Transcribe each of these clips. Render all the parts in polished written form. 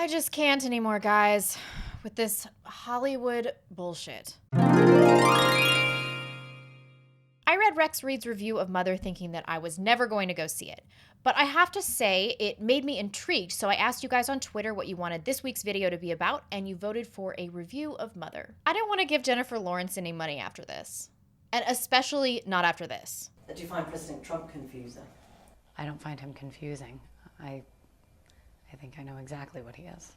I just can't anymore, guys, with this Hollywood bullshit. I read Rex Reed's review of Mother thinking that I was never going to go see it. But I have to say, it made me intrigued, so I asked you guys on Twitter what you wanted this week's video to be about, and you voted for a review of Mother. I didn't want to give Jennifer Lawrence any money after this. And especially not after this. Do you find President Trump confusing? I don't find him confusing. I think I know exactly what he is.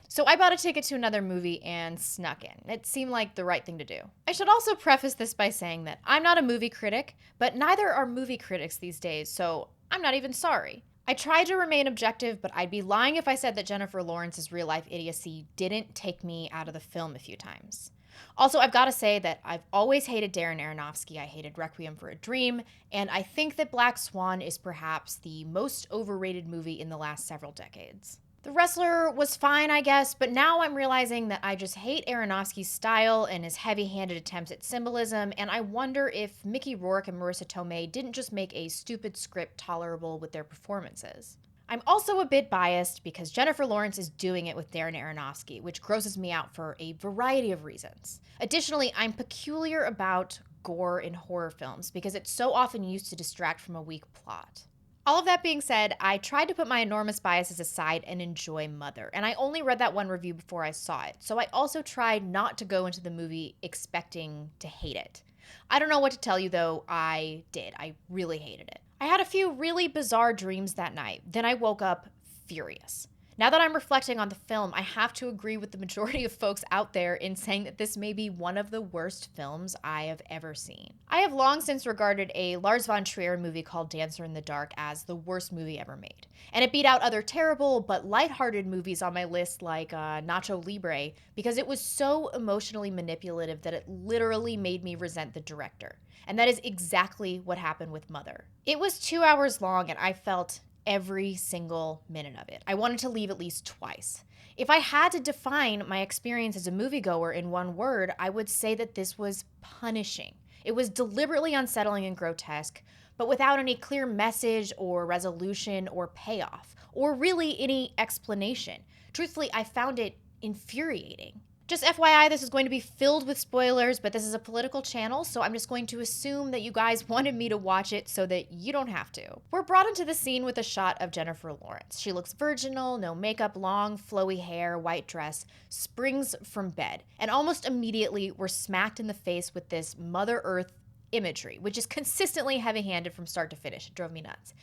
So I bought a ticket to another movie and snuck in. It seemed like the right thing to do. I should also preface this by saying that I'm not a movie critic, but neither are movie critics these days, so I'm not even sorry. I tried to remain objective, but I'd be lying if I said that Jennifer Lawrence's real-life idiocy didn't take me out of the film a few times. Also, I've got to say that I've always hated Darren Aronofsky. I hated Requiem for a Dream, and I think that Black Swan is perhaps the most overrated movie in the last several decades. The Wrestler was fine, I guess, but now I'm realizing that I just hate Aronofsky's style and his heavy-handed attempts at symbolism, and I wonder if Mickey Rourke and Marissa Tomei didn't just make a stupid script tolerable with their performances. I'm also a bit biased because Jennifer Lawrence is doing it with Darren Aronofsky, which grosses me out for a variety of reasons. Additionally, I'm peculiar about gore in horror films because it's so often used to distract from a weak plot. All of that being said, I tried to put my enormous biases aside and enjoy Mother, and I only read that one review before I saw it, so I also tried not to go into the movie expecting to hate it. I don't know what to tell you though, I did. I really hated it. I had a few really bizarre dreams that night, then I woke up furious. Now that I'm reflecting on the film, I have to agree with the majority of folks out there in saying that this may be one of the worst films I have ever seen. I have long since regarded a Lars von Trier movie called Dancer in the Dark as the worst movie ever made. And it beat out other terrible but lighthearted movies on my list like Nacho Libre because it was so emotionally manipulative that it literally made me resent the director. And that is exactly what happened with Mother. It was 2 hours long and I felt every single minute of it. I wanted to leave at least twice. If I had to define my experience as a moviegoer in one word, I would say that this was punishing. It was deliberately unsettling and grotesque, but without any clear message or resolution or payoff, or really any explanation. Truthfully, I found it infuriating. Just FYI, this is going to be filled with spoilers, but this is a political channel, so I'm just going to assume that you guys wanted me to watch it so that you don't have to. We're brought into the scene with a shot of Jennifer Lawrence. She looks virginal, no makeup, long, flowy hair, white dress, springs from bed. And almost immediately, we're smacked in the face with this Mother Earth imagery, which is consistently heavy-handed from start to finish. It drove me nuts.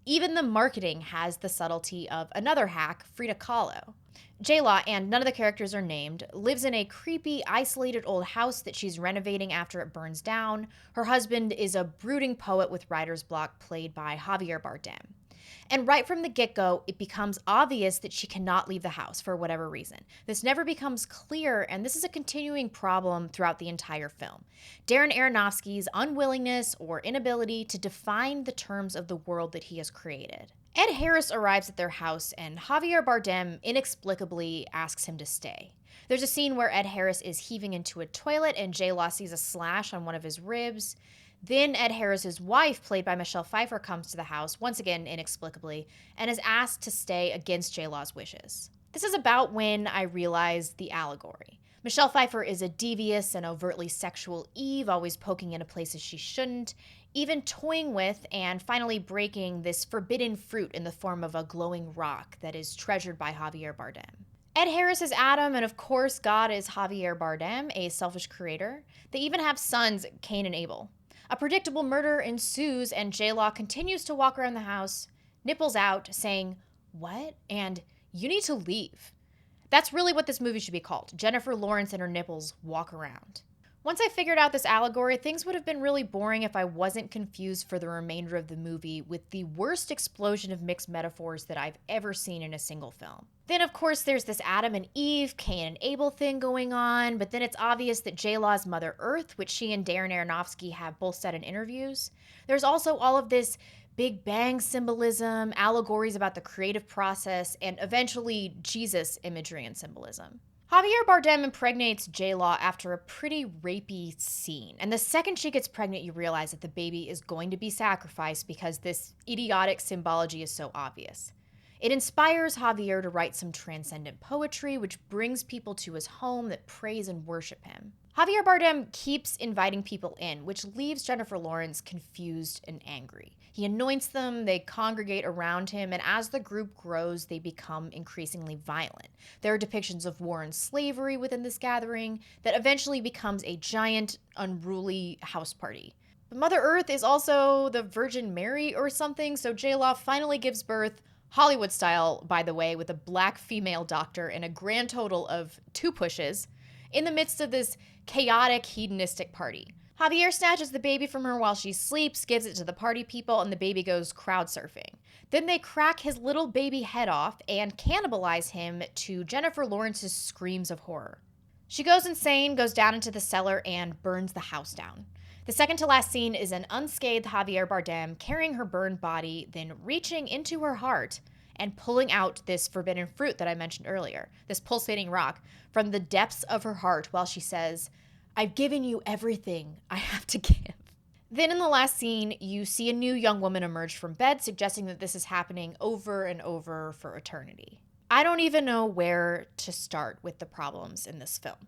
Even the marketing has the subtlety of another hack, Frida Kahlo. J-Law, and none of the characters are named, lives in a creepy, isolated old house that she's renovating after it burns down. Her husband is a brooding poet with writer's block played by Javier Bardem. And right from the get-go, it becomes obvious that she cannot leave the house for whatever reason. This never becomes clear, and this is a continuing problem throughout the entire film. Darren Aronofsky's unwillingness or inability to define the terms of the world that he has created. Ed Harris arrives at their house, and Javier Bardem inexplicably asks him to stay. There's a scene where Ed Harris is heaving into a toilet, and J-Law sees a slash on one of his ribs. Then Ed Harris's wife, played by Michelle Pfeiffer, comes to the house, once again inexplicably, and is asked to stay against J-Law's wishes. This is about when I realized the allegory. Michelle Pfeiffer is a devious and overtly sexual Eve, always poking into places she shouldn't, even toying with and finally breaking this forbidden fruit in the form of a glowing rock that is treasured by Javier Bardem. Ed Harris is Adam, and of course God is Javier Bardem, a selfish creator. They even have sons, Cain and Abel. A predictable murder ensues, and J-Law continues to walk around the house, nipples out, saying, "What?" and "You need to leave." That's really what this movie should be called. Jennifer Lawrence and her nipples walk around. Once I figured out this allegory, things would have been really boring if I wasn't confused for the remainder of the movie with the worst explosion of mixed metaphors that I've ever seen in a single film. Then, of course, there's this Adam and Eve, Cain and Abel thing going on, but then it's obvious that J-Law's Mother Earth, which she and Darren Aronofsky have both said in interviews. There's also all of this Big Bang symbolism, allegories about the creative process, and eventually Jesus imagery and symbolism. Javier Bardem impregnates J-Law after a pretty rapey scene, and the second she gets pregnant, you realize that the baby is going to be sacrificed because this idiotic symbology is so obvious. It inspires Javier to write some transcendent poetry, which brings people to his home that praise and worship him. Javier Bardem keeps inviting people in, which leaves Jennifer Lawrence confused and angry. He anoints them, they congregate around him, and as the group grows, they become increasingly violent. There are depictions of war and slavery within this gathering that eventually becomes a giant, unruly house party. But Mother Earth is also the Virgin Mary or something, so J-Law finally gives birth, Hollywood style, by the way, with a black female doctor and a grand total of 2 pushes, in the midst of this chaotic, hedonistic party. Javier snatches the baby from her while she sleeps, gives it to the party people, and the baby goes crowd surfing. Then they crack his little baby head off and cannibalize him to Jennifer Lawrence's screams of horror. She goes insane, goes down into the cellar, and burns the house down. The second to last scene is an unscathed Javier Bardem carrying her burned body, then reaching into her heart and pulling out this forbidden fruit that I mentioned earlier, this pulsating rock, from the depths of her heart while she says, "I've given you everything I have to give." Then in the last scene, you see a new young woman emerge from bed, suggesting that this is happening over and over for eternity. I don't even know where to start with the problems in this film.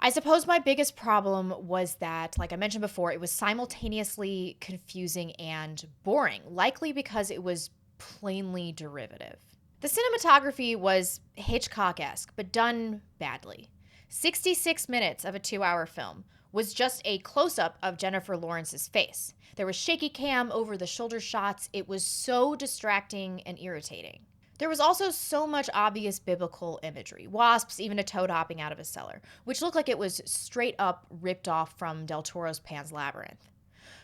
I suppose my biggest problem was that, like I mentioned before, it was simultaneously confusing and boring, likely because it was plainly derivative. The cinematography was Hitchcock-esque, but done badly. 66 minutes of a 2-hour film was just a close-up of Jennifer Lawrence's face. There was shaky cam over the shoulder shots. It was so distracting and irritating. There was also so much obvious biblical imagery, wasps, even a toad hopping out of a cellar, which looked like it was straight up ripped off from Del Toro's Pan's Labyrinth.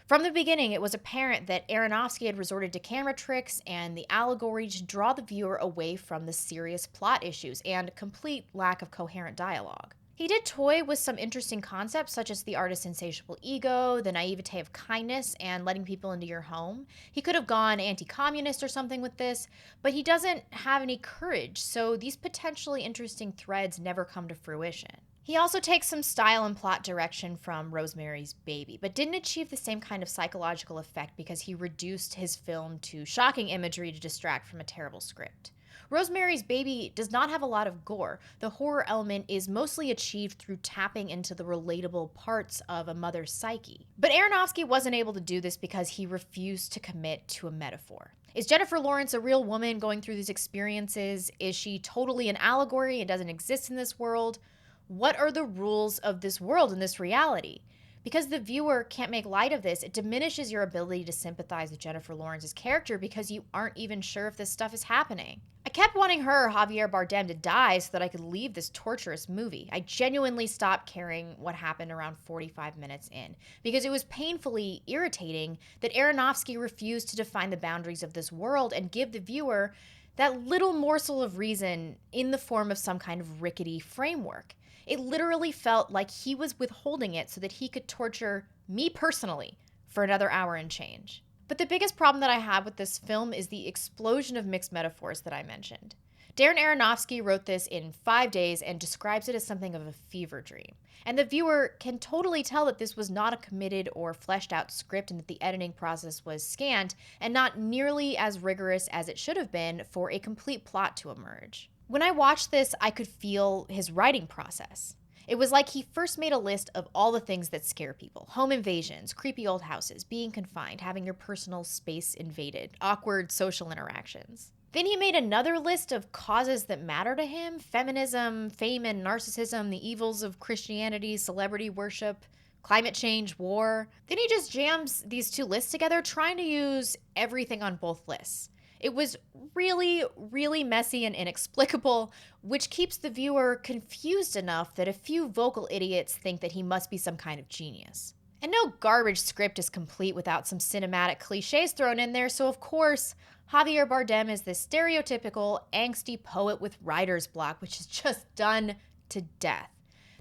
From the beginning, it was apparent that Aronofsky had resorted to camera tricks and the allegory to draw the viewer away from the serious plot issues and complete lack of coherent dialogue. He did toy with some interesting concepts such as the artist's insatiable ego, the naivete of kindness, and letting people into your home. He could have gone anti-communist or something with this, but he doesn't have any courage, so these potentially interesting threads never come to fruition. He also takes some style and plot direction from Rosemary's Baby, but didn't achieve the same kind of psychological effect because he reduced his film to shocking imagery to distract from a terrible script. Rosemary's Baby does not have a lot of gore. The horror element is mostly achieved through tapping into the relatable parts of a mother's psyche. But Aronofsky wasn't able to do this because he refused to commit to a metaphor. Is Jennifer Lawrence a real woman going through these experiences? Is she totally an allegory and doesn't exist in this world? What are the rules of this world and this reality? Because the viewer can't make light of this, it diminishes your ability to sympathize with Jennifer Lawrence's character because you aren't even sure if this stuff is happening. I kept wanting her, Javier Bardem, to die so that I could leave this torturous movie. I genuinely stopped caring what happened around 45 minutes in because it was painfully irritating that Aronofsky refused to define the boundaries of this world and give the viewer that little morsel of reason in the form of some kind of rickety framework. It literally felt like he was withholding it so that he could torture me personally for another hour and change. But the biggest problem that I have with this film is the explosion of mixed metaphors that I mentioned. Darren Aronofsky wrote this in 5 days and describes it as something of a fever dream. And the viewer can totally tell that this was not a committed or fleshed out script and that the editing process was scant and not nearly as rigorous as it should have been for a complete plot to emerge. When I watched this, I could feel his writing process. It was like he first made a list of all the things that scare people. Home invasions, creepy old houses, being confined, having your personal space invaded, awkward social interactions. Then he made another list of causes that matter to him: feminism, fame and narcissism, the evils of Christianity, celebrity worship, climate change, war. Then he just jams these 2 lists together, trying to use everything on both lists. It was really, really messy and inexplicable, which keeps the viewer confused enough that a few vocal idiots think that he must be some kind of genius. And no garbage script is complete without some cinematic cliches thrown in there, so of course, Javier Bardem is this stereotypical, angsty poet with writer's block, which is just done to death.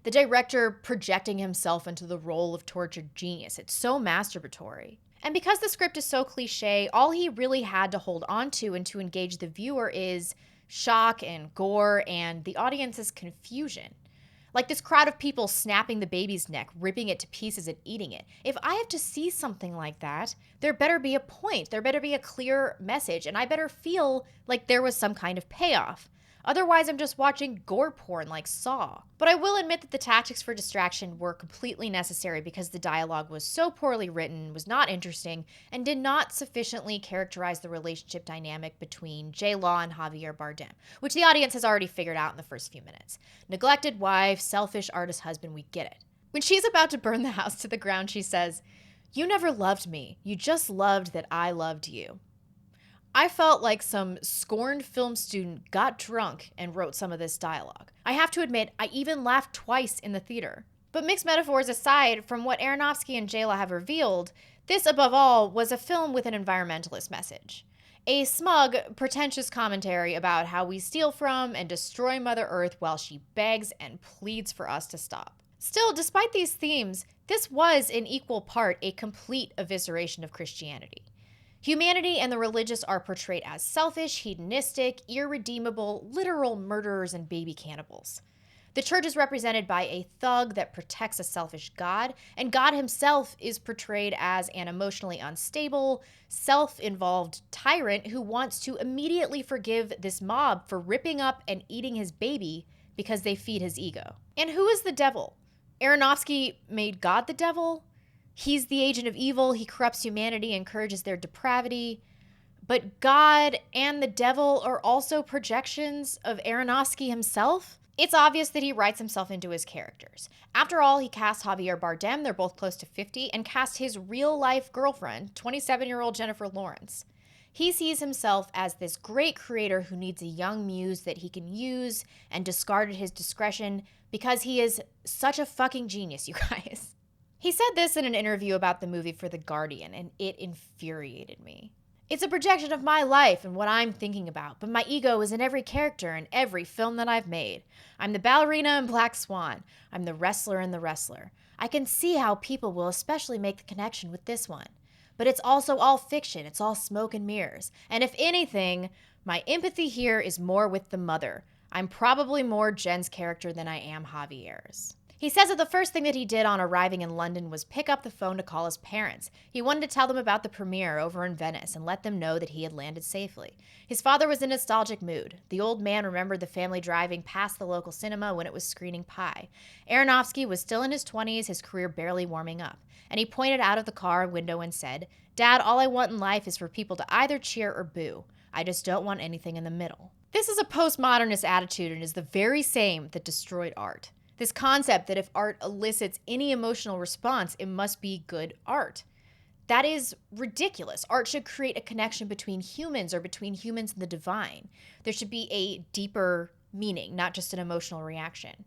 The director projecting himself into the role of tortured genius. It's so masturbatory. And because the script is so cliche, all he really had to hold on to and to engage the viewer is shock and gore and the audience's confusion. Like this crowd of people snapping the baby's neck, ripping it to pieces and eating it. If I have to see something like that, there better be a point. There better be a clear message, and I better feel like there was some kind of payoff. Otherwise, I'm just watching gore porn like Saw. But I will admit that the tactics for distraction were completely necessary because the dialogue was so poorly written, was not interesting, and did not sufficiently characterize the relationship dynamic between J. Law and Javier Bardem, which the audience has already figured out in the first few minutes. Neglected wife, selfish artist husband, we get it. When she's about to burn the house to the ground, she says, "You never loved me. You just loved that I loved you." I felt like some scorned film student got drunk and wrote some of this dialogue. I have to admit, I even laughed twice in the theater. But mixed metaphors aside, from what Aronofsky and J-Law have revealed, this above all was a film with an environmentalist message. A smug, pretentious commentary about how we steal from and destroy Mother Earth while she begs and pleads for us to stop. Still, despite these themes, this was in equal part a complete evisceration of Christianity. Humanity and the religious are portrayed as selfish, hedonistic, irredeemable, literal murderers and baby cannibals. The church is represented by a thug that protects a selfish God, and God himself is portrayed as an emotionally unstable, self-involved tyrant who wants to immediately forgive this mob for ripping up and eating his baby because they feed his ego. And who is the devil? Aronofsky made God the devil? He's the agent of evil, he corrupts humanity, encourages their depravity. But God and the devil are also projections of Aronofsky himself? It's obvious that he writes himself into his characters. After all, he cast Javier Bardem, they're both close to 50, and cast his real-life girlfriend, 27-year-old Jennifer Lawrence. He sees himself as this great creator who needs a young muse that he can use and discard at his discretion because he is such a fucking genius, you guys. He said this in an interview about the movie for The Guardian, and it infuriated me. "It's a projection of my life and what I'm thinking about, but my ego is in every character in every film that I've made. I'm the ballerina in Black Swan. I'm the wrestler in The Wrestler. I can see how people will especially make the connection with this one. But it's also all fiction. It's all smoke and mirrors. And if anything, my empathy here is more with the mother. I'm probably more Jen's character than I am Javier's." He says that the first thing that he did on arriving in London was pick up the phone to call his parents. He wanted to tell them about the premiere over in Venice and let them know that he had landed safely. His father was in a nostalgic mood. The old man remembered the family driving past the local cinema when it was screening Pi. Aronofsky was still in his 20s, his career barely warming up. And he pointed out of the car window and said, "Dad, all I want in life is for people to either cheer or boo. I just don't want anything in the middle." This is a postmodernist attitude and is the very same that destroyed art. This concept that if art elicits any emotional response, it must be good art. That is ridiculous. Art should create a connection between humans or between humans and the divine. There should be a deeper meaning, not just an emotional reaction.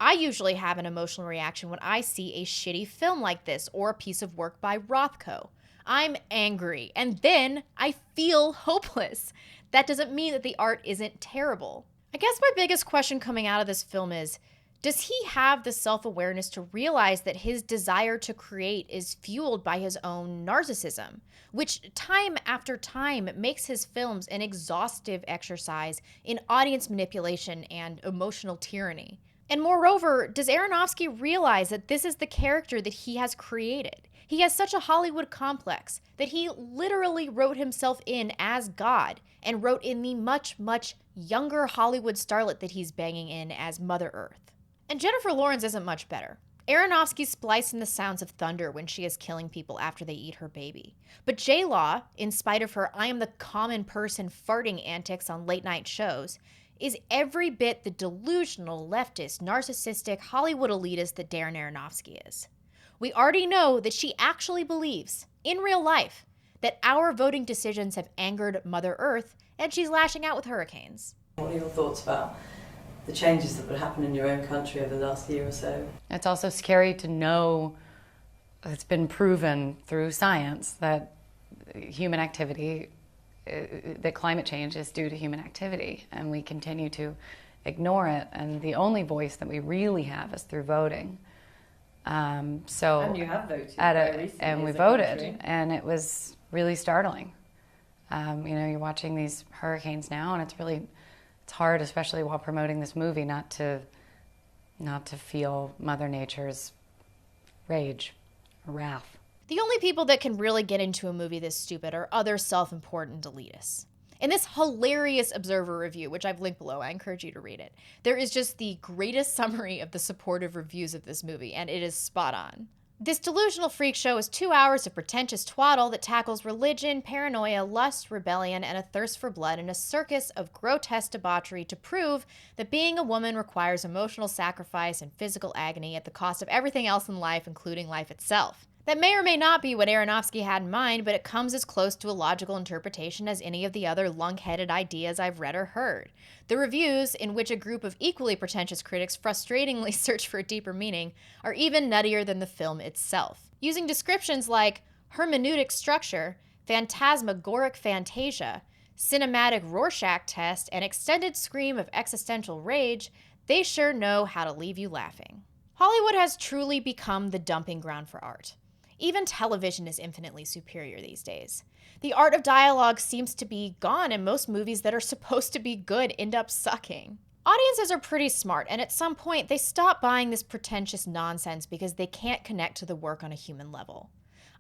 I usually have an emotional reaction when I see a shitty film like this or a piece of work by Rothko. I'm angry, and then I feel hopeless. That doesn't mean that the art isn't terrible. I guess my biggest question coming out of this film is, does he have the self-awareness to realize that his desire to create is fueled by his own narcissism, which time after time makes his films an exhaustive exercise in audience manipulation and emotional tyranny? And moreover, does Aronofsky realize that this is the character that he has created? He has such a Hollywood complex that he literally wrote himself in as God and wrote in the much, much younger Hollywood starlet that he's banging in as Mother Earth. And Jennifer Lawrence isn't much better. Aronofsky spliced in the sounds of thunder when she is killing people after they eat her baby. But J-Law, in spite of her I am the common person farting antics on late night shows, is every bit the delusional, leftist, narcissistic, Hollywood elitist that Darren Aronofsky is. We already know that she actually believes, in real life, that our voting decisions have angered Mother Earth, and she's lashing out with hurricanes. What are your thoughts about the changes that would happen in your own country over the last year or so? It's also scary to know it's been proven through science that human activity, that climate change is due to human activity, and we continue to ignore it. And the only voice that we really have is through voting. And you have voted very recently and we as a voted, country. and it was really startling. You're watching these hurricanes now, and it's hard, especially while promoting this movie, not to not to feel Mother Nature's rage or wrath. The only people that can really get into a movie this stupid are other self-important elitists. In this hilarious Observer review, which I've linked below, I encourage you to read it, there is just the greatest summary of the supportive reviews of this movie, and it is spot on. This delusional freak show is 2 hours of pretentious twaddle that tackles religion, paranoia, lust, rebellion, and a thirst for blood in a circus of grotesque debauchery to prove that being a woman requires emotional sacrifice and physical agony at the cost of everything else in life, including life itself. That may or may not be what Aronofsky had in mind, but it comes as close to a logical interpretation as any of the other lunk-headed ideas I've read or heard. The reviews, in which a group of equally pretentious critics frustratingly search for a deeper meaning, are even nuttier than the film itself. Using descriptions like hermeneutic structure, phantasmagoric fantasia, cinematic Rorschach test, and extended scream of existential rage, they sure know how to leave you laughing. Hollywood has truly become the dumping ground for art. Even television is infinitely superior these days. The art of dialogue seems to be gone, and most movies that are supposed to be good end up sucking. Audiences are pretty smart, and at some point they stop buying this pretentious nonsense because they can't connect to the work on a human level.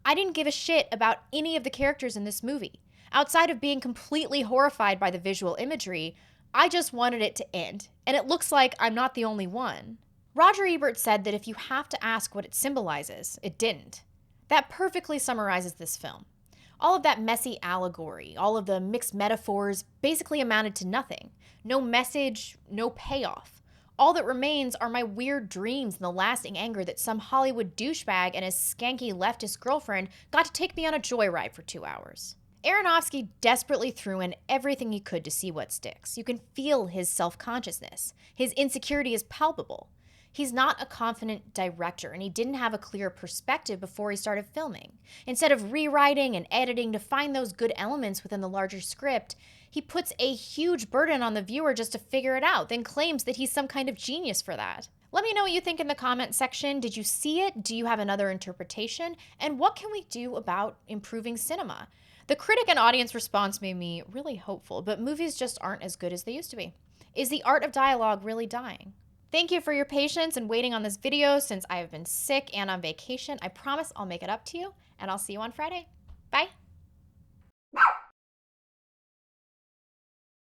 I didn't give a shit about any of the characters in this movie. Outside of being completely horrified by the visual imagery, I just wanted it to end, and it looks like I'm not the only one. Roger Ebert said that if you have to ask what it symbolizes, it didn't. That perfectly summarizes this film. All of that messy allegory, all of the mixed metaphors basically amounted to nothing. No message, no payoff. All that remains are my weird dreams and the lasting anger that some Hollywood douchebag and his skanky leftist girlfriend got to take me on a joyride for 2 hours. Aronofsky desperately threw in everything he could to see what sticks. You can feel his self-consciousness. His insecurity is palpable. He's not a confident director, and he didn't have a clear perspective before he started filming. Instead of rewriting and editing to find those good elements within the larger script, he puts a huge burden on the viewer just to figure it out, then claims that he's some kind of genius for that. Let me know what you think in the comment section. Did you see it? Do you have another interpretation? And what can we do about improving cinema? The critic and audience response made me really hopeful, but movies just aren't as good as they used to be. Is the art of dialogue really dying? Thank you for your patience and waiting on this video since I have been sick and on vacation. I promise I'll make it up to you, and I'll see you on Friday. Bye.